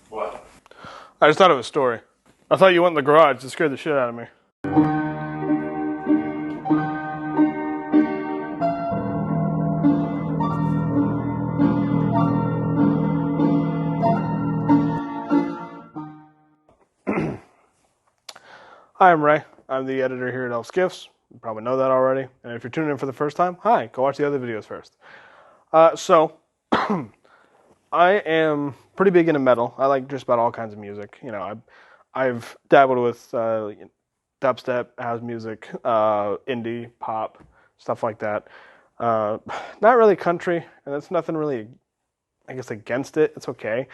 What? I just thought it was a story. I thought you went in the garage. It scared the shit out of me. Hi, I'm Ray. I'm the editor here at Elf Skiffs. You probably know that already. And if you're tuning in for the first time, hi, go watch the other videos first. So, I am pretty big into metal. I like just about all kinds of music. You know, I've dabbled with dubstep, house music, indie, pop, stuff like that. Not really country, and that's nothing really, I guess, against it. It's okay.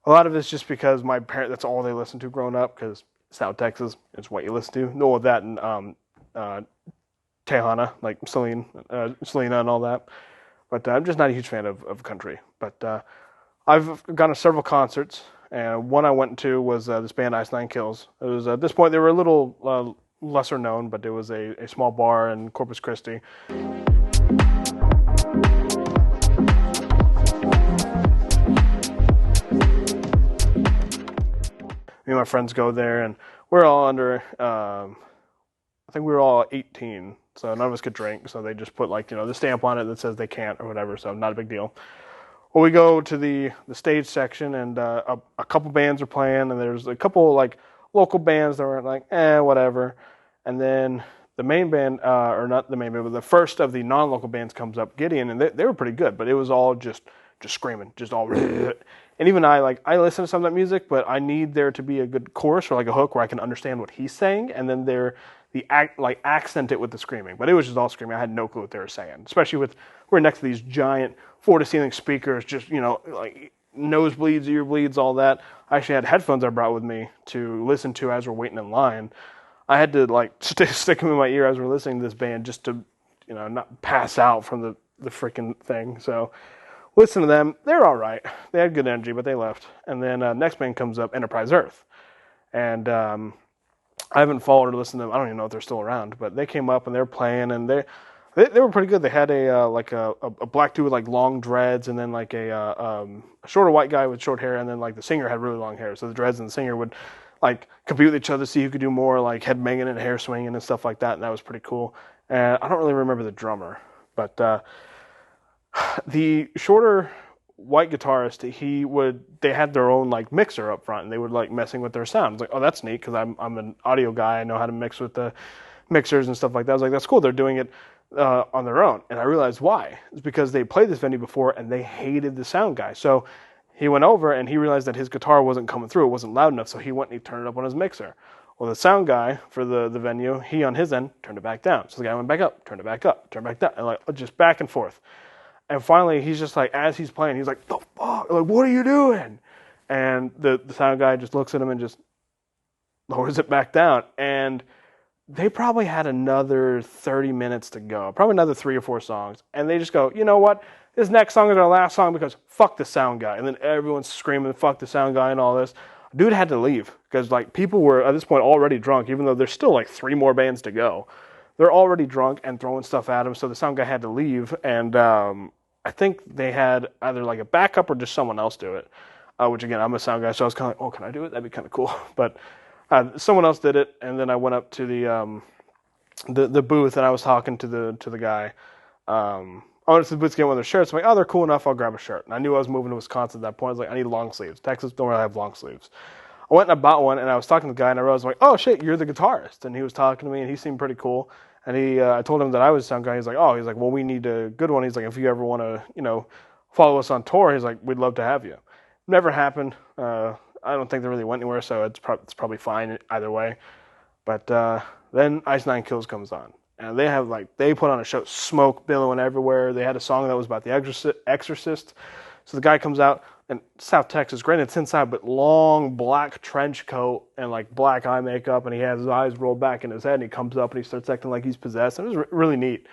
A lot of it's just because my parents, that's all they listened to growing up, because South Texas is what you listen to. No, that and Tejana, like Selena and all that. But I'm just not a huge fan of country. But I've gone to several concerts, and one I went to was this band Ice Nine Kills. It was at this point they were a little lesser known, but it was a small bar in Corpus Christi. Me and my friends go there, and we're all under, I think we were all 18, so none of us could drink, so they just put, like, you know, the stamp on it that says they can't or whatever, so not a big deal. Well, we go to the stage section, and a couple bands are playing, and there's a couple, like, local bands that were like, whatever, and then the main band, or not the main band, but the first of the non-local bands comes up, Gideon, and they were pretty good, but it was all just screaming, just all, and even I listen to some of that music, but I need there to be a good chorus or like a hook where I can understand what he's saying, and then accent it with the screaming. But it was just all screaming. I had no clue what they were saying, especially we're next to these giant floor-to-ceiling speakers, just, you know, like nosebleeds, ear bleeds, all that. I actually had headphones I brought with me to listen to as we're waiting in line. I had to like stick them in my ear as we're listening to this band just to, you know, not pass out from the freaking thing. So listen to them. They're all right. They had good energy, but they left. And then next band comes up, Enterprise Earth. And I haven't followed or listened to them. I don't even know if they're still around. But they came up and they were playing, and they were pretty good. They had a black dude with like long dreads, and then like a shorter white guy with short hair, and then like the singer had really long hair. So the dreads and the singer would like compete with each other, see who could do more like head banging and hair swinging and stuff like that. And that was pretty cool. And I don't really remember the drummer, but the shorter white guitarist, they had their own like mixer up front, and they would like messing with their sound. It's like, oh, that's neat, because I'm an audio guy. I know how to mix with the mixers and stuff like that. I was like, that's cool. They're doing it on their own. And I realized why. It's because they played this venue before and they hated the sound guy. So he went over and he realized that his guitar wasn't coming through. It wasn't loud enough. So he went and he turned it up on his mixer. Well, the sound guy for the venue, he on his end turned it back down. So the guy went back up, turned it back up, turned it back down, and like just back and forth. And finally, he's just like, as he's playing, he's like, the fuck? Like, what are you doing? And the sound guy just looks at him and just lowers it back down. And they probably had another 30 minutes to go, probably another 3 or 4 songs. And they just go, you know what? This next song is our last song because fuck the sound guy. And then everyone's screaming, fuck the sound guy and all this. Dude had to leave because like people were at this point already drunk, even though there's still like 3 more bands to go. They're already drunk and throwing stuff at him, so the sound guy had to leave. And I think they had either like a backup or just someone else do it. Which again, I'm a sound guy, so I was kind of like, oh, can I do it? That'd be kind of cool. But someone else did it, and then I went up to the booth and I was talking to the guy. I went to the booth to get one of their shirts. I'm like, oh, they're cool enough. I'll grab a shirt. And I knew I was moving to Wisconsin at that point. I was like, I need long sleeves. Texas don't really have long sleeves. I went and I bought one, and I was talking to the guy, and I realized, like, oh, shit, you're the guitarist. And he was talking to me, and he seemed pretty cool. And I told him that I was a sound guy. He's like, well, we need a good one. He's like, if you ever want to, you know, follow us on tour, he's like, we'd love to have you. Never happened. I don't think they really went anywhere, so it's probably fine either way. But then Ice Nine Kills comes on. And they put on a show, smoke billowing everywhere. They had a song that was about the Exorcist. So the guy comes out, and South Texas, granted it's inside, but long black trench coat and like black eye makeup, and he has his eyes rolled back in his head, and he comes up and he starts acting like he's possessed. And it was really neat.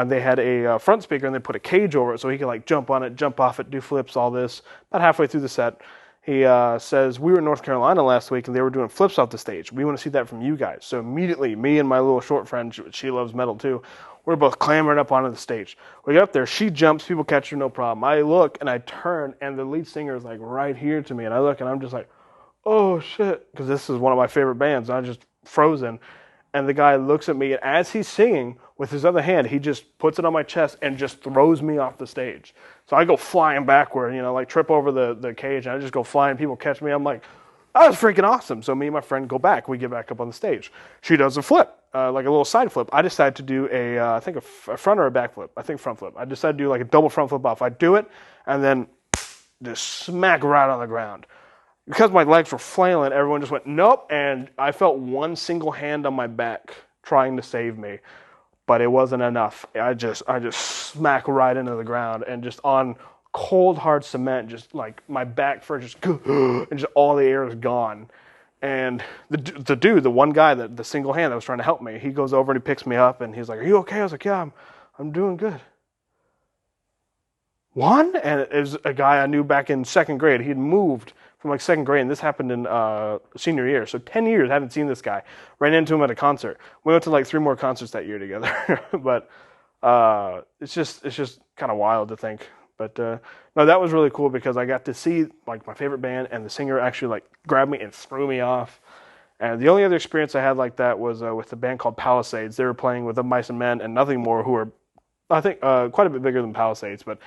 They had a front speaker, and they put a cage over it so he could like jump on it, jump off it, do flips, all this. About halfway through the set, he says, we were in North Carolina last week, and they were doing flips off the stage. We want to see that from you guys. So immediately, me and my little short friend, she loves metal too, We're both clambering up onto the stage. We get up there. She jumps. People catch her, no problem. I look and I turn, and the lead singer is like right here to me. And I look and I'm just like, oh shit, because this is one of my favorite bands. I'm just frozen. And the guy looks at me, and as he's singing, with his other hand, he just puts it on my chest and just throws me off the stage. So I go flying backward, like trip over the cage, and I just go flying. People catch me. I'm like, that was freaking awesome. So me and my friend go back. We get back up on the stage. She does a flip, like a little side flip. I decide to do I think a front or a back flip. I think front flip. I decided to do like a double front flip off. I do it, and then just smack right on the ground. Because my legs were flailing, everyone just went, nope, and I felt one single hand on my back trying to save me, but it wasn't enough. I just smacked right into the ground, and just on cold, hard cement, just like my back first, just, and just all the air is gone. And the one guy, the single hand that was trying to help me, he goes over and he picks me up, and he's like, are you okay? I was like, yeah, I'm doing good. One? And it was a guy I knew back in second grade. He'd moved from like second grade, and this happened in senior year. So 10 years, I hadn't seen this guy. Ran into him at a concert. We went to like 3 more concerts that year together. But it's just kind of wild to think. But no, that was really cool because I got to see like my favorite band, and the singer actually like grabbed me and threw me off. And the only other experience I had like that was with a band called Palisades. They were playing with the Mice and Men and Nothing More, who are, I think, quite a bit bigger than Palisades. But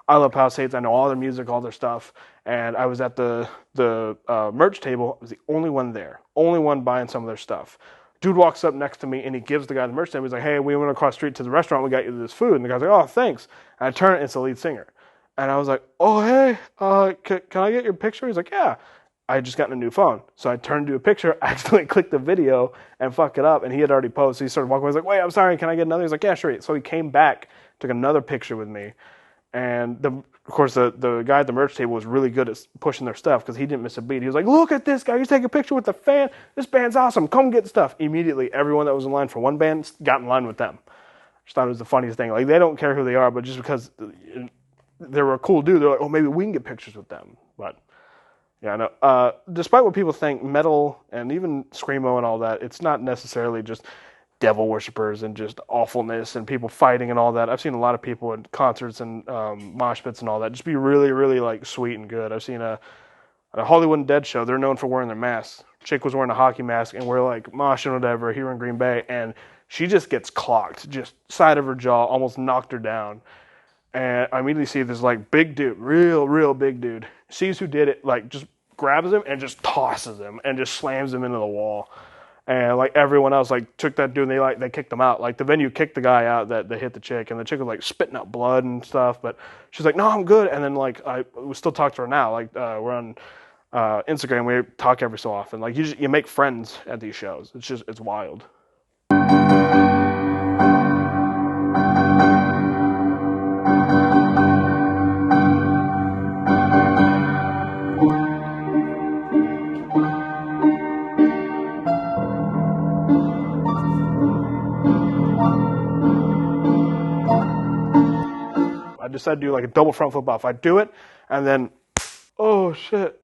I love Palisades. I know all their music, all their stuff. And I was at the merch table. I was the only one there, only one buying some of their stuff. Dude walks up next to me, and he gives the guy the merch table. He's like, hey, we went across the street to the restaurant. We got you this food. And the guy's like, oh, thanks. And I turn, and it's the lead singer. And I was like, oh, hey, can I get your picture? He's like, yeah. I had just gotten a new phone. So I turned to a picture, accidentally clicked the video, and fuck it up. And he had already posted. So he started walking away. He's like, wait, I'm sorry. Can I get another? He's like, yeah, sure. So he came back, took another picture with me. And of course, the guy at the merch table was really good at pushing their stuff because he didn't miss a beat. He was like, look at this guy. He's taking a picture with the fan. This band's awesome. Come get stuff. Immediately, everyone that was in line for one band got in line with them. Just thought it was the funniest thing. Like, they don't care who they are, but just because they were a cool dude, they're like, oh, maybe we can get pictures with them. But yeah, no. Despite what people think, metal and even screamo and all that, it's not necessarily just devil worshippers and just awfulness and people fighting and all that. I've seen a lot of people in concerts and mosh pits and all that just be really, really like sweet and good. I've seen a Hollywood Dead show. They're known for wearing their masks. Chick was wearing a hockey mask, and we're like moshing whatever here in Green Bay, and she just gets clocked, just side of her jaw, almost knocked her down. And I immediately see this like big dude, real big dude, sees who did it, like just grabs him and just tosses him and just slams him into the wall. And like everyone else like took that dude and they kicked him out. Like the venue kicked the guy out that hit the chick, and the chick was like spitting out blood and stuff. But she's like, no, I'm good. And then like we still talk to her now. Like we're on Instagram. We talk every so often. Like you make friends at these shows. It's wild. I decided to do like a double front flip off. I do it, and then, oh shit,